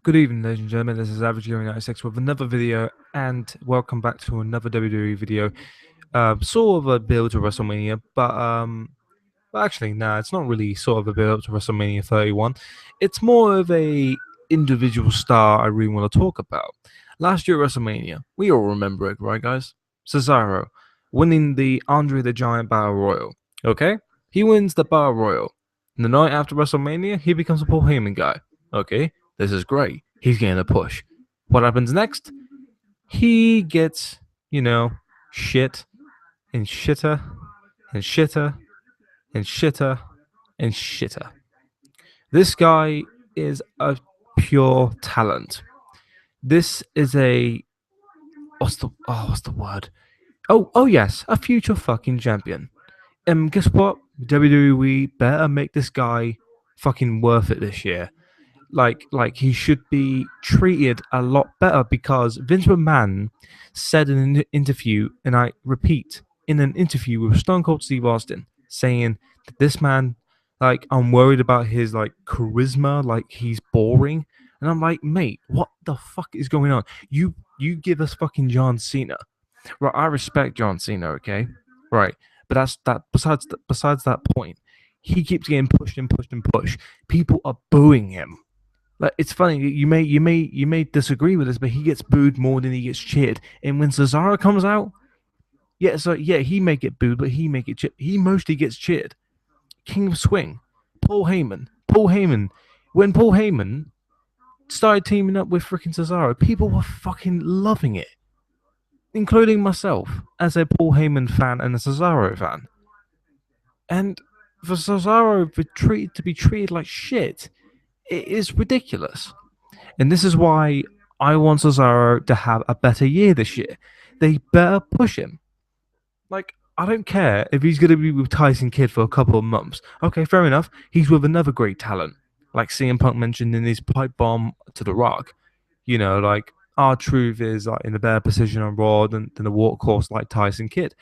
Good evening, ladies and gentlemen. This is Average Hero 96 with another video, and welcome back to another WWE video. Sort of a build to WrestleMania, but actually, nah, it's not really sort of a build to WrestleMania 31. It's more of a individual star I really want to talk about. Last year at WrestleMania, we all remember it, right, guys? Cesaro winning the Andre the Giant Battle Royal. Okay, he wins the Battle Royal. And the night after WrestleMania, he becomes a Paul Heyman guy. Okay, this is great. He's getting a push. What happens next? He gets, shit and shitter and shitter and shitter and shitter. This guy is a pure talent. This is a what's the word? Oh yes, a future fucking champion. And guess what? WWE better make this guy fucking worth it this year. Like he should be treated a lot better because Vince McMahon said in an interview, and I repeat, in an interview with Stone Cold Steve Austin, saying that this man, like, I'm worried about his like charisma, like he's boring. And I'm like, mate, what the fuck is going on? You give us fucking John Cena. Right, I respect John Cena, okay? Right. But that's that besides that point, he keeps getting pushed and pushed and pushed. People are booing him. Like, it's funny. You may disagree with this, but he gets booed more than he gets cheered. And when Cesaro comes out, he may get booed, but he may get cheered. He mostly gets cheered. King of Swing, Paul Heyman. When Paul Heyman started teaming up with freaking Cesaro, people were fucking loving it, including myself as a Paul Heyman fan and a Cesaro fan. And for Cesaro to be treated like shit, it is ridiculous. And this is why I want Cesaro to have a better year this year. They better push him. Like, I don't care if he's going to be with Tyson Kidd for a couple of months. Okay, fair enough. He's with another great talent, like CM Punk mentioned in his pipe bomb to The Rock. Like, R-Truth is like in a better position on Raw than a workhorse like Tyson Kidd.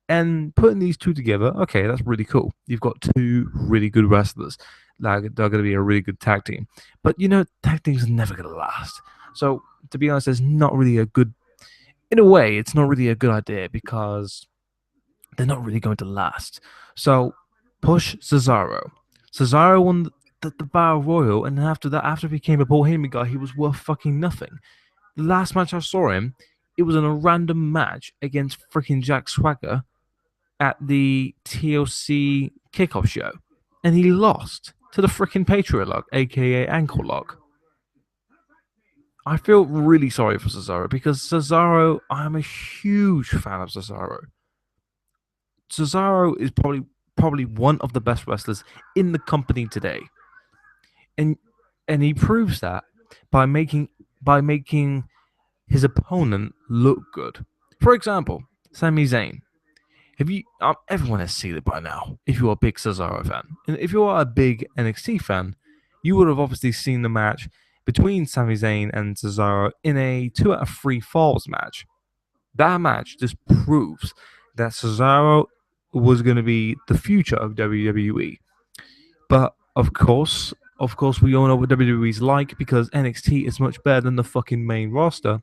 And putting these two together, okay, that's really cool. You've got two really good wrestlers. Like, they're going to be a really good tag team. But, tag teams are never going to last. So, to be honest, it's not really a good... In a way, it's not really a good idea because they're not really going to last. So, push Cesaro. Cesaro won the Battle Royal, and then after that, after he became a Paul Heyman guy, he was worth fucking nothing. The last match I saw him, it was in a random match against freaking Jack Swagger at the TLC kickoff show, and he lost to the freaking Patriot Lock, aka Ankle Lock. I feel really sorry for Cesaro because Cesaro, I'm a huge fan of Cesaro. Cesaro is probably one of the best wrestlers in the company today, and he proves that by making his opponent look good. For example, Sami Zayn. Everyone has seen it by now. If you're a big Cesaro fan, and if you are a big NXT fan, you would have obviously seen the match between Sami Zayn and Cesaro in a 2 out of 3 falls match. That match just proves that Cesaro was going to be the future of WWE. But of course, we all know what WWE's like because NXT is much better than the fucking main roster,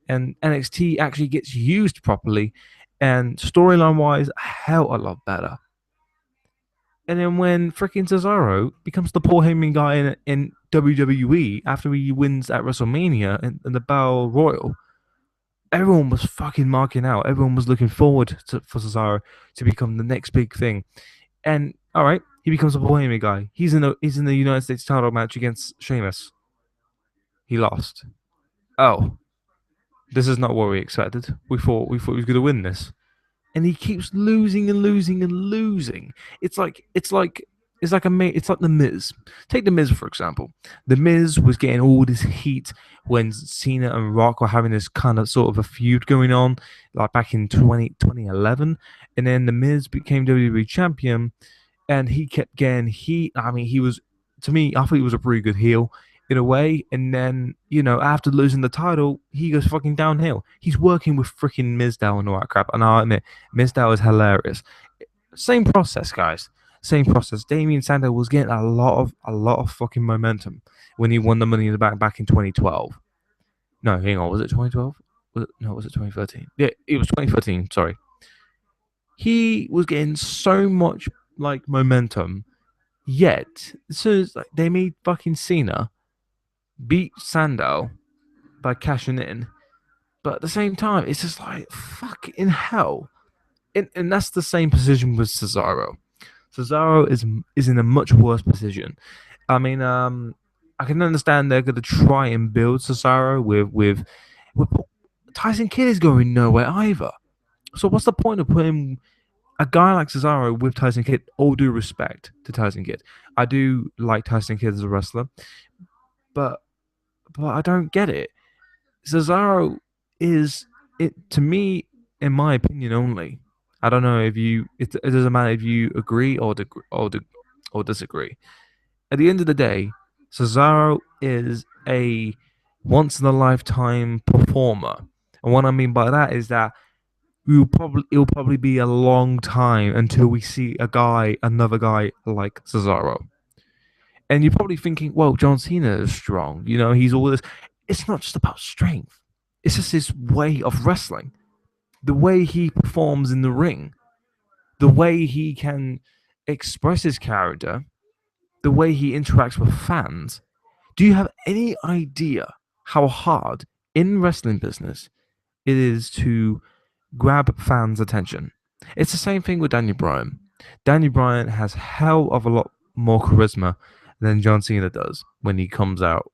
and NXT actually gets used properly. And storyline-wise, hell a lot better. And then when freaking Cesaro becomes the Paul Heyman guy in WWE after he wins at WrestleMania in the Battle Royal, everyone was fucking marking out. Everyone was looking forward for Cesaro to become the next big thing. And all right, he becomes a Paul Heyman guy. He's in the United States title match against Sheamus. He lost. Oh. This is not what we expected. We thought he was going to win this, and he keeps losing and losing and losing. It's like the Miz. Take the Miz for example. The Miz was getting all this heat when Cena and Rock were having this kind of sort of a feud going on, like back in 2011, and then the Miz became WWE champion, and he kept getting heat. I mean, to me, I thought he was a pretty good heel in a way, and then, after losing the title, he goes fucking downhill. He's working with freaking Mizdow and all that crap, and I'll admit, Mizdow is hilarious. Same process, guys. Same process. Damian Sandow was getting a lot of fucking momentum when he won the Money in the Bank back in 2012. No, hang on, was it 2012? Was it 2013? Yeah, it was 2013. Sorry, he was getting so much like momentum. Yet, as soon as like, they made fucking Cena beat Sandow by cashing in, but at the same time, it's just like fuck in hell. And that's the same position with Cesaro. Cesaro is in a much worse position. I mean, I can understand they're going to try and build Cesaro with Tyson Kidd is going nowhere either. So what's the point of putting a guy like Cesaro with Tyson Kidd? All due respect to Tyson Kidd, I do like Tyson Kidd as a wrestler, but I don't get it. Cesaro is it to me, in my opinion only. I don't know if you. It doesn't matter if you agree or disagree. At the end of the day, Cesaro is a once in a lifetime performer, and what I mean by that is that it'll probably be a long time until we see another guy like Cesaro. And you're probably thinking, well, John Cena is strong. You know, he's all this. It's not just about strength. It's just his way of wrestling, the way he performs in the ring, the way he can express his character, the way he interacts with fans. Do you have any idea how hard in wrestling business it is to grab fans' attention? It's the same thing with Daniel Bryan. Daniel Bryan has hell of a lot more charisma than John Cena does when he comes out.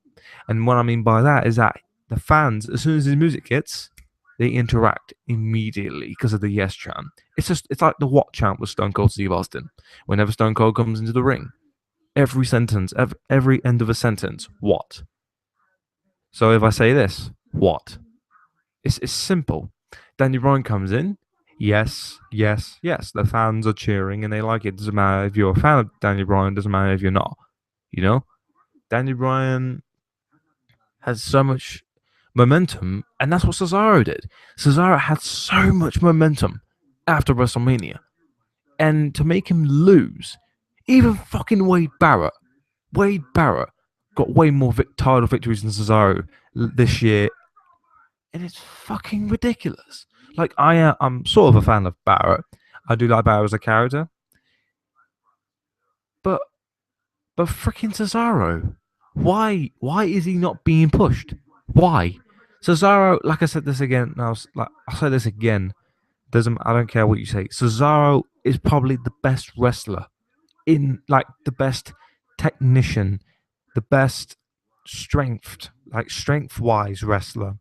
And what I mean by that is that the fans, as soon as his music hits, they interact immediately because of the yes chant. It's like the what chant with Stone Cold Steve Austin. Whenever Stone Cold comes into the ring, every sentence, every end of a sentence, what? So if I say this, what? It's simple. Daniel Bryan comes in, yes, yes, yes. The fans are cheering and they like it. Doesn't matter if you're a fan of Daniel Bryan. Doesn't matter if you're not. You know, Daniel Bryan has so much momentum, and that's what Cesaro did. Cesaro had so much momentum after WrestleMania, and to make him lose, even fucking Wade Barrett got way more title victories than Cesaro this year, and it's fucking ridiculous. Like I'm sort of a fan of Barrett. I do like Barrett as a character, but freaking Cesaro, why is he not being pushed? Why? Cesaro, like I said this again, I'll say this again. I don't care what you say. Cesaro is probably the best wrestler in like the best technician, the best strength wise wrestler,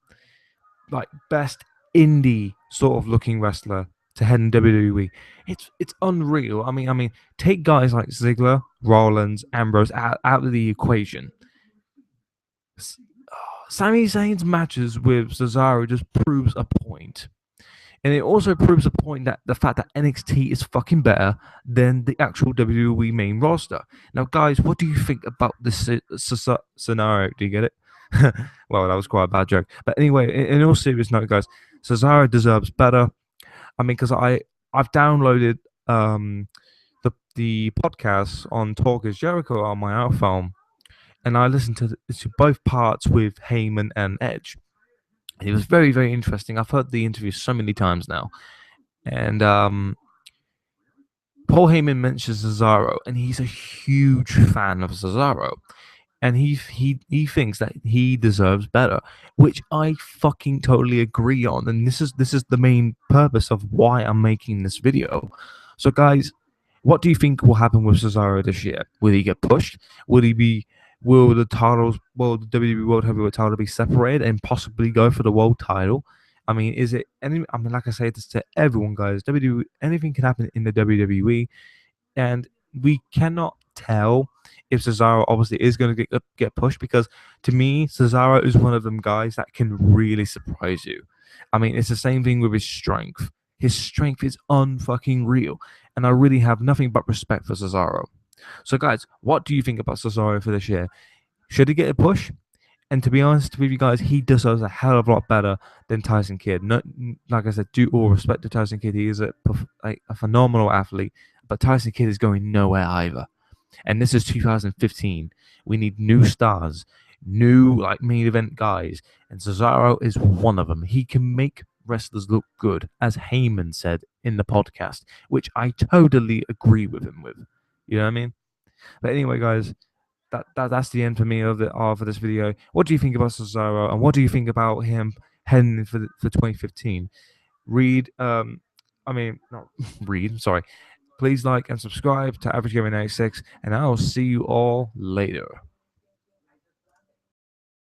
like best indie sort of looking wrestler to head in WWE. It's unreal. I mean, take guys like Ziggler, Rollins, Ambrose out of the equation. Sami Zayn's matches with Cesaro just proves a point. And it also proves a point that the fact that NXT is fucking better than the actual WWE main roster. Now, guys, what do you think about this scenario? Do you get it? Well, that was quite a bad joke. But anyway, in all serious note, guys, Cesaro deserves better. I mean, because I've downloaded the podcast on Talk is Jericho on my iPhone, and I listened to both parts with Heyman and Edge. And it was very, very interesting. I've heard the interview so many times now. And Paul Heyman mentions Cesaro, and he's a huge fan of Cesaro. And he thinks that he deserves better, which I fucking totally agree on. And this is the main purpose of why I'm making this video. So, guys, what do you think will happen with Cesaro this year? Will he get pushed? Will the WWE World Heavyweight title be separated and possibly go for the world title? I mean, like I say this to everyone, guys, WWE, anything can happen in the WWE, and we cannot tell if Cesaro obviously is going to get pushed, because to me, Cesaro is one of them guys that can really surprise you. I mean, it's the same thing with his strength. His strength is unfucking real, and I really have nothing but respect for Cesaro. So, guys, what do you think about Cesaro for this year? Should he get a push? And to be honest with you guys, he deserves a hell of a lot better than Tyson Kidd. No, like I said, due all respect to Tyson Kidd, he is a phenomenal athlete, but Tyson Kidd is going nowhere either. And this is 2015. We need new stars, new like main event guys, and Cesaro is one of them. He can make wrestlers look good, as Heyman said in the podcast, which I totally agree with him with. You know what I mean? But anyway, guys, that's the end for me of this video. What do you think about Cesaro, and what do you think about him heading for 2015? Read, I mean, not read. Sorry. Please like and subscribe to Average Gamer 96, and I'll see you all later.